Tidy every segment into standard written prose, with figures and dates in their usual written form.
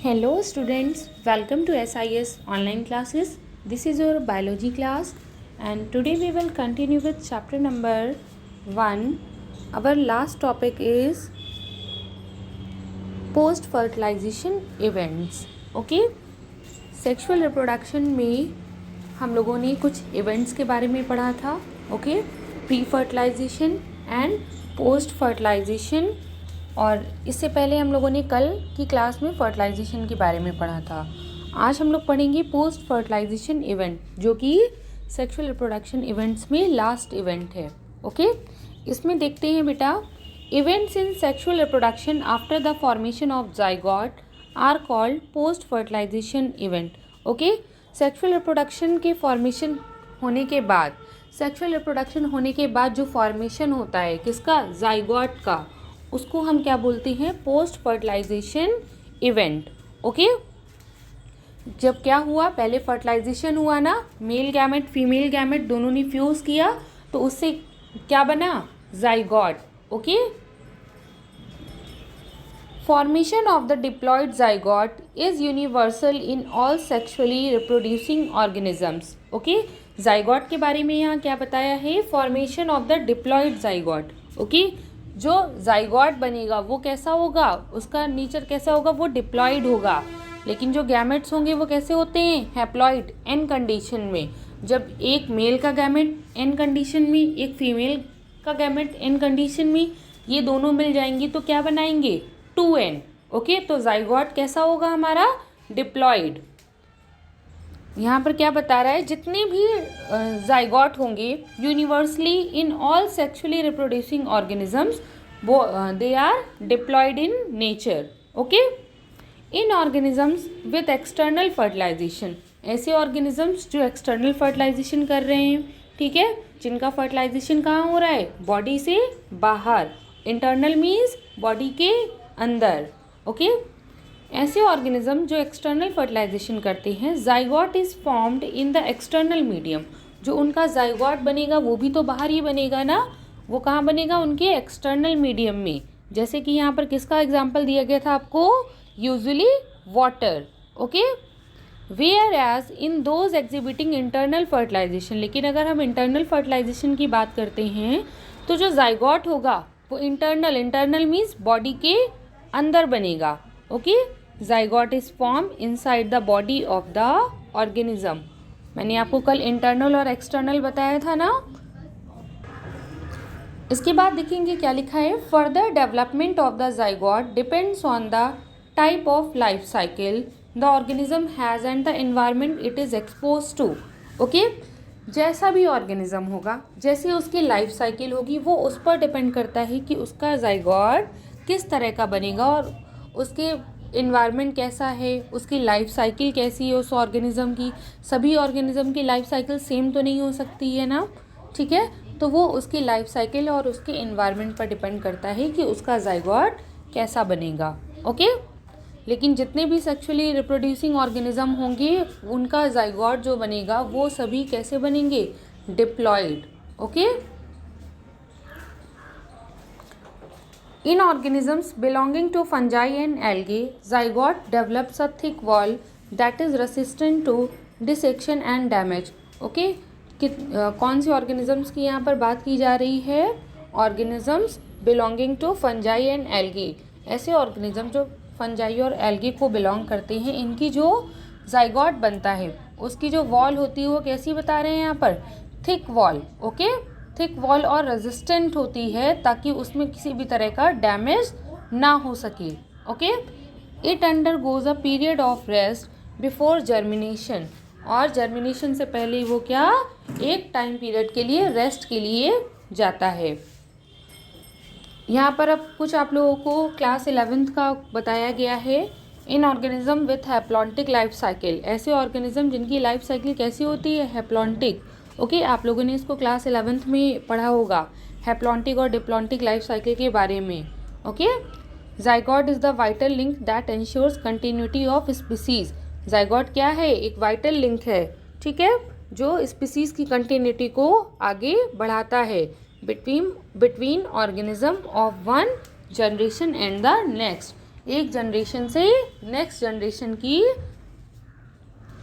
Hello students, welcome to SIS online classes. This is your biology class and today we will continue with chapter number 1. Our last topic is post fertilization events. Okay? Sexual reproduction में हम लोगों ने कुछ events के बारे में पढ़ा था. Okay, pre fertilization and post fertilization, और इससे पहले हम लोगों ने कल की क्लास में फर्टिलाइजेशन के बारे में पढ़ा था. आज हम लोग पढ़ेंगे पोस्ट फर्टिलाइजेशन इवेंट, जो कि सेक्सुअल रिप्रोडक्शन इवेंट्स में लास्ट इवेंट है. ओके, इसमें देखते हैं बेटा, events in sexual reproduction after the formation of zygote are called post fertilization event. Okay, sexual reproduction के फॉर्मेशन होने के बाद, जो फॉर्मेशन होता है किसका, जाइगोट का, उसको हम क्या बोलते हैं, पोस्ट फर्टिलाइजेशन इवेंट. ओके, जब क्या हुआ, पहले फर्टिलाइजेशन हुआ ना, मेल गैमेट फीमेल गैमेट दोनों ने फ्यूज किया तो उससे क्या बना, zygote. Okay, formation of the diploid zygote is universal in all sexually reproducing organisms. Okay, zygote के बारे में यहाँ क्या बताया है, formation of the diploid zygote. Okay, जो जाइगोट बनेगा वो कैसा होगा, उसका नेचर कैसा होगा, वो डिप्लॉयड होगा. लेकिन जो गैमेट्स होंगे वो कैसे होते हैं, हैप्लॉइड, एन कंडीशन में. जब एक मेल का गैमेट एन कंडीशन में, एक फीमेल का गैमेट एन कंडीशन में, ये दोनों मिल जाएंगे तो क्या बनाएंगे, 2n. ओके, तो जाइगोट कैसा होगा हमारा, डिप्लॉयड. यहाँ पर क्या बता रहा है, जितने भी जाइगोट होंगे universally in all sexually reproducing organisms, वो they are diploid in nature. Okay, in organisms with external fertilisation, ऐसे ऑर्गेनिजम्स जो एक्सटर्नल फर्टिलाइजेशन कर रहे हैं, ठीक है, जिनका फर्टिलाइजेशन कहाँ हो रहा है, बॉडी से बाहर. इंटरनल मीन्स बॉडी के अंदर. ओके, ऐसे ऑर्गेनिज्म जो एक्सटर्नल फर्टिलाइजेशन करते हैं, zygote is formed in the external medium. जो उनका जाइगोट बनेगा वो भी तो बाहर ही बनेगा ना, वो कहाँ बनेगा, उनके एक्सटर्नल मीडियम में. जैसे कि यहाँ पर किसका एग्जांपल दिया गया था आपको, usually water. Okay, whereas in those exhibiting internal fertilization, लेकिन अगर हम इंटरनल फर्टिलाइजेशन की बात करते हैं तो जो जाइगोट होगा वो इंटरनल मीन्स बॉडी के अंदर बनेगा. Okay, zygote is form inside the body of the organism. मैंने आपको कल इंटरनल और एक्सटर्नल बताया था ना. इसके बाद देखेंगे क्या लिखा है, further development of the zygote depends on the type of life cycle the organism has and the environment it is expose to. Okay, जैसा भी ऑर्गेनिज्म होगा, जैसे उसकी लाइफ साइकिल होगी, वो उस पर डिपेंड करता है कि उसका जाइगोट किस तरह का बनेगा और उसके इन्वायरमेंट कैसा है, उसकी लाइफ साइकिल कैसी है उस ऑर्गेनिज्म की. सभी ऑर्गेनिज्म की लाइफ साइकिल सेम तो नहीं हो सकती है ना, ठीक है, तो वो उसकी लाइफ साइकिल और उसके इन्वायरमेंट पर डिपेंड करता है कि उसका जाइगोट कैसा बनेगा. ओके, लेकिन जितने भी सेक्सुअली रिप्रोड्यूसिंग ऑर्गेनिज्म होंगे उनका जाइगोट जो बनेगा वो सभी कैसे बनेंगे, diploid. Okay, in organisms belonging to fungi and algae, zygote develops a thick wall that is resistant to dissection and damage. Okay, कौन सी ऑर्गेनिजम्स की यहाँ पर बात की जा रही है, organisms belonging to fungi and algae. ऐसे ऑर्गेनिज्म जो फंजाई और एल्गी को बिलोंग करते हैं, इनकी जो जाइगोट बनता है उसकी जो वॉल होती है वो कैसी बता रहे हैं यहाँ पर, thick wall. Okay, thick wall और रेजिस्टेंट होती है ताकि उसमें किसी भी तरह का डैमेज ना हो सके. Okay, it undergoes a period of rest before germination, और जर्मिनेशन से पहले वो क्या, एक टाइम पीरियड के लिए रेस्ट के लिए जाता है. यहाँ पर अब कुछ आप लोगों को क्लास 11th का बताया गया है. इन organism with haplontic life cycle, ऐसे ऑर्गेनिज्म जिनकी लाइफ साइकिल कैसी होती है, हैप्लॉन्टिक. ओके, आप लोगों ने इसको क्लास 11th में पढ़ा होगा, हैप्लॉन्टिक और डिप्लॉन्टिक लाइफ साइकिल के बारे में. Okay, zygote is the vital link that ensures continuity of species. Zygote क्या है, एक वाइटल लिंक है, ठीक है, जो स्पीसीज की कंटिन्यूटी को आगे बढ़ाता है between organism of one generation and the next. एक जनरेशन से नेक्स्ट जनरेशन की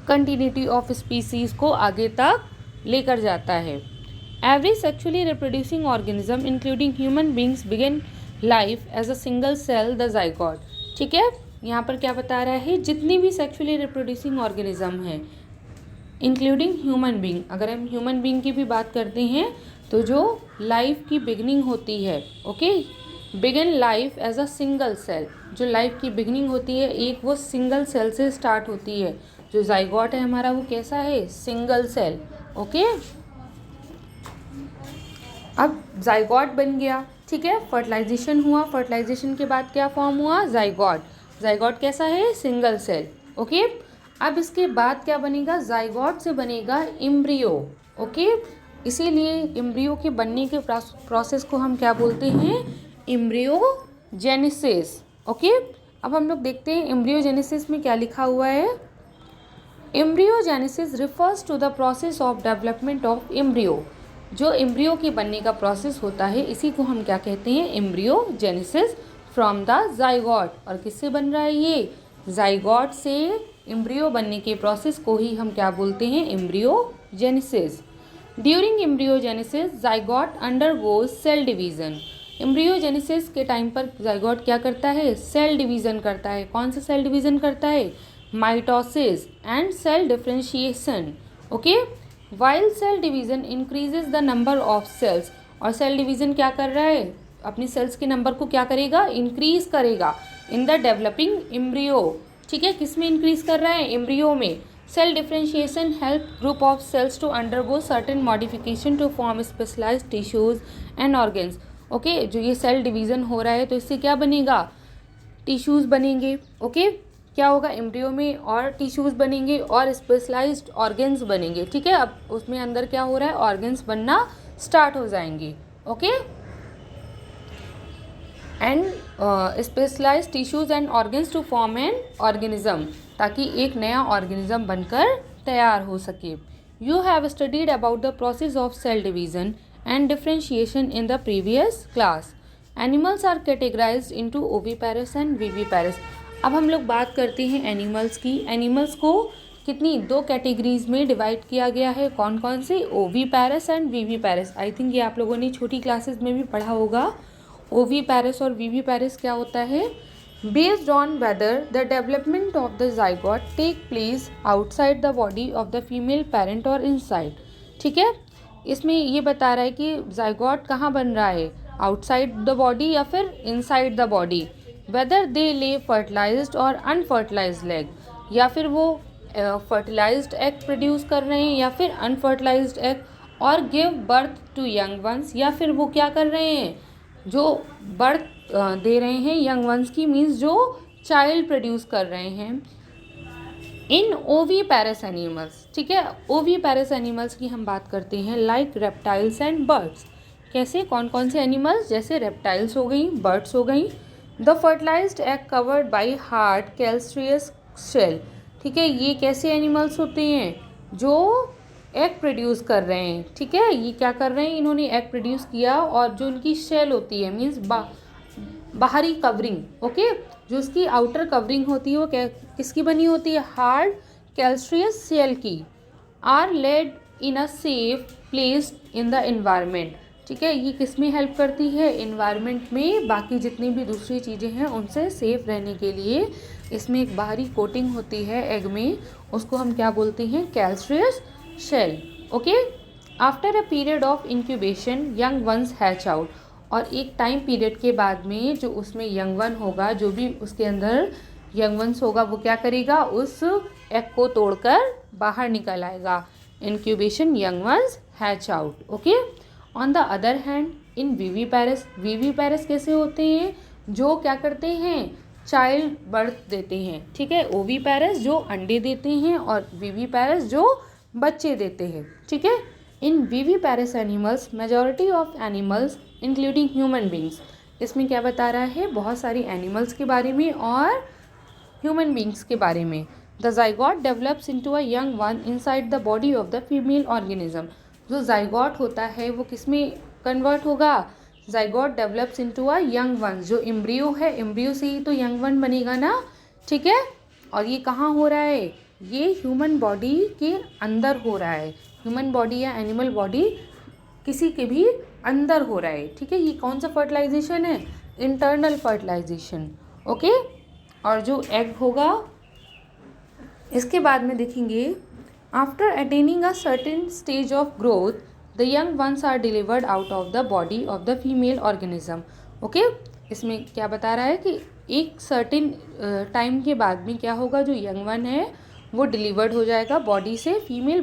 कंटिन्यूटी ऑफ स्पीसीज को आगे तक लेकर जाता है। Every sexually reproducing organism including human beings begin life as a single cell the zygote. ठीक है, यहाँ पर क्या बता रहा है, जितनी भी सेक्सुअली रिप्रोड्यूसिंग ऑर्गेनिज्म है इंक्लूडिंग ह्यूमन बींग, अगर हम ह्यूमन बींग की भी बात करते हैं तो जो लाइफ की बिगनिंग होती है, okay, begin life as a single cell, जो लाइफ की बिगनिंग होती है एक वो सिंगल सेल से स्टार्ट होती है। जो जाइगोट है हमारा वो कैसा है, सिंगल सेल, ओके। अब जाइगोट बन गया, ठीक है, फर्टिलाइजेशन हुआ, फर्टिलाइजेशन के बाद क्या फॉर्म हुआ, जाइगोट। जाइगोट कैसा है, सिंगल सेल, ओके। अब इसके बाद क्या बनेगा, जाइगोट से बनेगा एम्ब्रियो, ओके। इसीलिए एम्ब्रियो के बनने के प्रोसेस को हम क्या बोलते हैं, एम्ब्रियोजेनेसिस, ओके। अब हम लोग देखते हैं एम्ब्रियोजेनेसिस में क्या लिखा हुआ है। Embryogenesis refers to the process of development of embryo. जो एम्ब्रियो के बनने का प्रोसेस होता है इसी को हम क्या कहते हैं, एम्ब्रियोजेनेसिस फ्रॉम द जाइगोट। और किससे बन रहा है ये, जाइगोट से एम्ब्रियो बनने के प्रोसेस को ही हम क्या बोलते हैं, embryogenesis. During embryogenesis zygote undergoes cell division. Embryogenesis के टाइम पर जाइगोट क्या करता है, सेल डिवीजन करता है। कौन सा सेल डिवीजन करता है, mitosis and cell differentiation, okay. While cell division increases the number of cells. और सेल डिवीजन क्या कर रहा है, अपनी सेल्स के नंबर को क्या करेगा, इंक्रीज करेगा इन द डेवलपिंग एम्ब्रियो। ठीक है, किस में इंक्रीज कर रहा है, एम्ब्रियो में। Cell differentiation help group of cells to undergo certain modification to form specialised tissues and organs, okay. जो ये सेल डिवीजन हो रहा है तो इससे क्या बनेगा, टिश्यूज बनेंगे, ओके। क्या होगा, एम्ब्रियो में और टिश्यूज बनेंगे और स्पेशलाइज्ड ऑर्गन्स बनेंगे, ठीक है। अब उसमें अंदर क्या हो रहा है, ऑर्गन्स बनना स्टार्ट हो जाएंगे, okay. And specialised tissues and organs to form an organism, ताकि एक नया ऑर्गेनिज्म बनकर तैयार हो सके। You have studied about the process of cell division and differentiation in the previous class. Animals are categorised into oviparous and viviparous. अब हम लोग बात करते हैं एनिमल्स की। एनिमल्स को कितनी, दो कैटेगरीज में डिवाइड किया गया है, कौन कौन से, oviparous and viviparous. I think ये आप लोगों ने छोटी क्लासेस में भी पढ़ा होगा। ओविपेरस और विविपेरस क्या होता है, based on whether the development of the zygote take place outside the body of the female parent और इनसाइड। ठीक है, इसमें ये बता रहा है कि जाइगोट कहाँ बन रहा है, आउटसाइड द बॉडी या फिर inside the body. Whether they ले फर्टिलाइज्ड और अनफर्टिलाइज्ड एग, या फिर वो फर्टिलाइज्ड एग प्रोड्यूस कर रहे हैं या फिर अनफर्टिलाइज्ड एग, और give birth to young ones, या फिर वो क्या कर रहे हैं, जो बर्थ दे रहे हैं यंग वंस की, मीन्स जो चाइल्ड प्रोड्यूस कर रहे हैं इन ओवीपेरस एनिमल्स। ठीक है, ओवीपेरस एनिमल्स की हम बात करते हैं, लाइक रेप्टाइल्स एंड बर्ड्स। कैसे, कौन कौन से एनिमल्स, जैसे रेप्टाइल्स हो गई, बर्ड्स हो गई। The fertilised egg covered by hard calcareous shell. ठीक है, ये कैसे एनिमल्स होते हैं, जो एग प्रोड्यूस कर रहे हैं। ठीक है, ये क्या कर रहे हैं, इन्होंने एग प्रोड्यूस किया और जो उनकी शेल होती है, मीन्स बाहरी कवरिंग, ओके, जो उसकी आउटर कवरिंग होती है वो किसकी बनी होती है, हार्ड कैल्शियस शेल की। Are laid in a safe place in the environment. ठीक है, ये किस में हेल्प करती है, एनवायरनमेंट में, बाकी जितनी भी दूसरी चीज़ें हैं उनसे सेफ रहने के लिए। इसमें एक बाहरी कोटिंग होती है एग में, उसको हम क्या बोलते हैं, calcareous shell, okay. After a period of incubation young ones hatch out. और एक टाइम पीरियड के बाद में जो उसमें यंग वन होगा, जो भी उसके अंदर यंग वंस होगा, वो क्या करेगा, उस एग को तोड़कर बाहर निकल आएगा। Incubation young ones hatch out, okay. On the other hand in viviparous, viviparous कैसे होते हैं, जो क्या करते हैं, चाइल्ड बर्थ देते हैं। ठीक है, ओविपेरस जो अंडे देते हैं और विविपेरस जो बच्चे देते हैं। ठीक है, in viviparous animals majority of animals including human beings. इसमें क्या बता रहा है, बहुत सारी एनिमल्स के बारे में और ह्यूमन बींग्स के बारे में। The zygote develops into a young one inside the body of the female organism. जो जाइगोट होता है वो किस में कन्वर्ट होगा, zygote develops into a young one, जो एम्ब्रियो है, एम्ब्रियो से ही तो यंग वन बनेगा ना, ठीक है। और ये कहाँ हो रहा है, ये ह्यूमन बॉडी के अंदर हो रहा है, ह्यूमन बॉडी या एनिमल बॉडी किसी के भी अंदर हो रहा है, ठीक है। ये कौन सा फर्टिलाइजेशन है, इंटरनल फर्टिलाइजेशन, ओके। और जो एग होगा, इसके बाद में देखेंगे, after attaining a certain stage of growth the young ones are delivered out of the body of the female organism, okay. इसमें क्या बता रहा है कि एक सर्टेन टाइम के बाद में क्या होगा, जो यंग वन है वो डिलीवर्ड हो जाएगा बॉडी से, फीमेल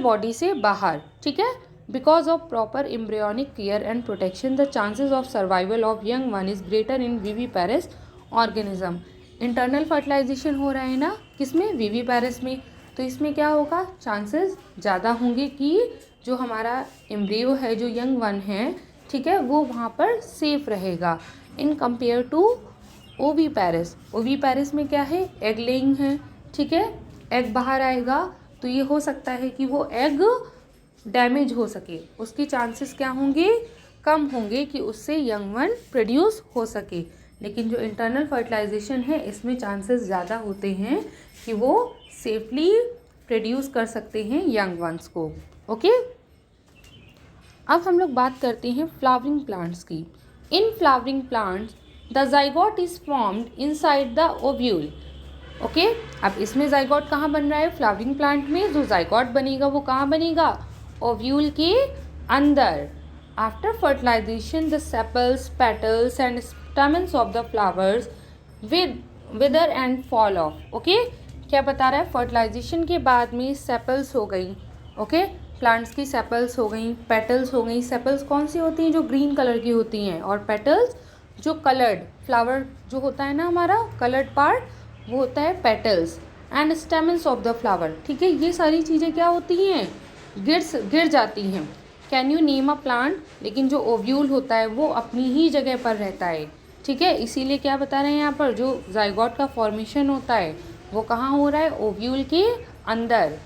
बॉडी से बाहर, ठीक है। Because of proper embryonic care and protection the chances of survival of young one is greater in viviparous organism. Internal fertilisation हो रहा है ना, किसमें, विविपेरस में, तो इसमें क्या होगा, चांसेस ज़्यादा होंगे कि जो हमारा एम्ब्रियो है, जो यंग वन है, ठीक है, वो वहाँ पर सेफ रहेगा in compare to oviparous. Oviparous में क्या है, एग लेइंग है, ठीक है, एग बाहर आएगा तो ये हो सकता है कि वो एग डैमेज हो सके, उसके चांसेस क्या होंगे, कम होंगे कि उससे यंग वन प्रोड्यूस हो सके। लेकिन जो इंटरनल फर्टिलाइजेशन है, इसमें चांसेस ज़्यादा होते हैं कि वो सेफली प्रोड्यूस कर सकते हैं यंग वंस को, ओके। अब हम लोग बात करते हैं फ्लावरिंग प्लांट्स की। In flowering plants the zygote is formed inside the ovule, okay. अब इसमें जाइगोट कहाँ बन रहा है, फ्लावरिंग प्लांट में जो जाइगोट बनेगा वो कहाँ बनेगा, ओव्यूल के अंदर। After fertilisation the sepals, petals and stamens of the flowers wither and fall off, okay. क्या बता रहा है, फर्टिलाइजेशन के बाद में सेपल्स हो गई, ओके, प्लांट्स की सेपल्स हो गई, पेटल्स हो गई। सेपल्स कौन सी होती हैं, जो ग्रीन कलर की होती हैं, और पेटल्स जो कलर्ड, फ्लावर जो होता है ना हमारा कलर्ड पार्ट, वो होता है petals, and stamens of the flower, ठीक है। ये सारी चीज़ें क्या होती हैं, गिर जाती हैं। Can you name a plant, लेकिन जो ओव्यूल होता है वो अपनी ही जगह पर रहता है, ठीक है। इसीलिए क्या बता रहे हैं यहाँ पर, जो जाइगोट का फॉर्मेशन होता है वो कहाँ हो रहा है, ओव्यूल के अंदर।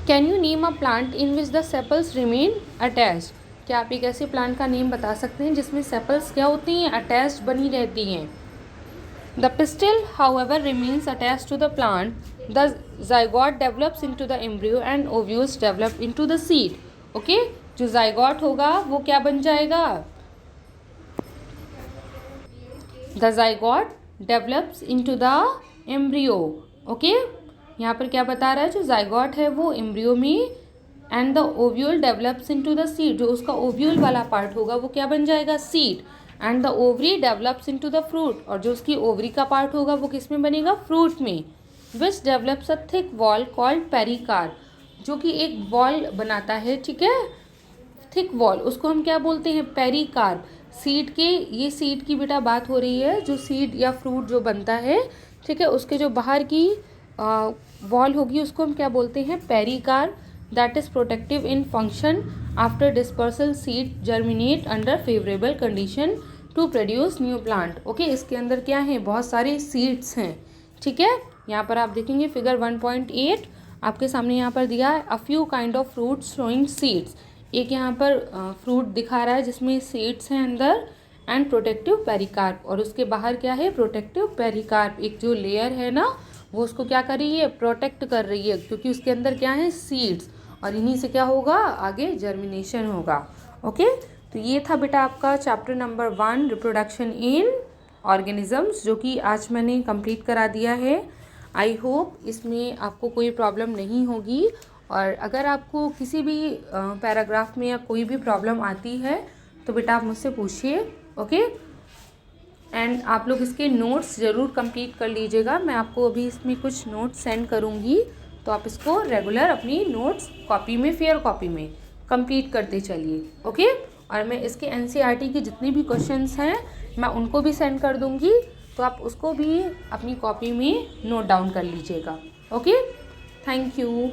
Can you name a plant in which the sepals remain attached, क्या आप एक ऐसे प्लांट का नेम बता सकते हैं जिसमें सेपल्स क्या होती हैं, अटैच्ड बनी रहती हैं। The pistil however remains attached to the plant, the zygote develops into the embryo and ovules develop into the seed, okay. जो जाइगोट होगा वो क्या बन जाएगा, the zygote develops into the embryo, okay. यहाँ पर क्या बता रहा है, जो जाइगोट है वो एम्ब्रियो में, and the ovule develops into the seed, जो उसका ओव्यूल वाला पार्ट होगा वो क्या बन जाएगा, seed, and the ovary develops into the fruit, और जो उसकी ओवरी का पार्ट होगा वो किस में बनेगा, फ्रूट में। Which develops a thick wall called pericarp, जो कि एक वॉल बनाता है, ठीक है, थिक वॉल, उसको हम क्या बोलते हैं, पेरिकार्प। सीड के, ये सीड की बेटा बात हो रही है, जो सीड या फ्रूट जो बनता है, ठीक है, उसके जो बाहर की वॉल होगी उसको हम क्या बोलते हैं, pericarp. That is protective in function after dispersal seed germinate under favourable condition to produce new plant, okay. इसके अंदर क्या है, बहुत सारे सीड्स हैं, ठीक है। यहाँ पर आप देखेंगे फिगर 1.8 आपके सामने यहाँ पर दिया है, a few kind of fruits showing seeds. एक यहाँ पर फ्रूट दिखा रहा है जिसमें सीड्स हैं अंदर, एंड प्रोटेक्टिव पेरिकार्प, और उसके बाहर क्या है, प्रोटेक्टिव पेरिकार्प, एक जो लेयर है ना वो उसको क्या कर रही है, प्रोटेक्ट कर रही है, क्योंकि उसके अंदर क्या है, सीड्स, और इन्हीं से क्या होगा, आगे जर्मिनेशन होगा, ओके। तो ये था बेटा आपका chapter number 1 reproduction in organisms, जो कि आज मैंने कंप्लीट करा दिया है। आई होप इसमें आपको कोई प्रॉब्लम नहीं होगी, और अगर आपको किसी भी पैराग्राफ में या कोई भी प्रॉब्लम आती है तो बेटा आप मुझसे पूछिए, ओके। एंड आप लोग इसके नोट्स ज़रूर कंप्लीट कर लीजिएगा, मैं आपको अभी इसमें कुछ नोट्स सेंड करूँगी, तो आप इसको रेगुलर अपनी नोट्स कॉपी में, फेयर कॉपी में कंप्लीट करते चलिए, ओके। और मैं इसके एनसीईआरटी की जितनी भी क्वेश्चंस हैं मैं उनको भी सेंड कर दूँगी, तो आप उसको भी अपनी कॉपी में नोट डाउन कर लीजिएगा, ओके। Thank you.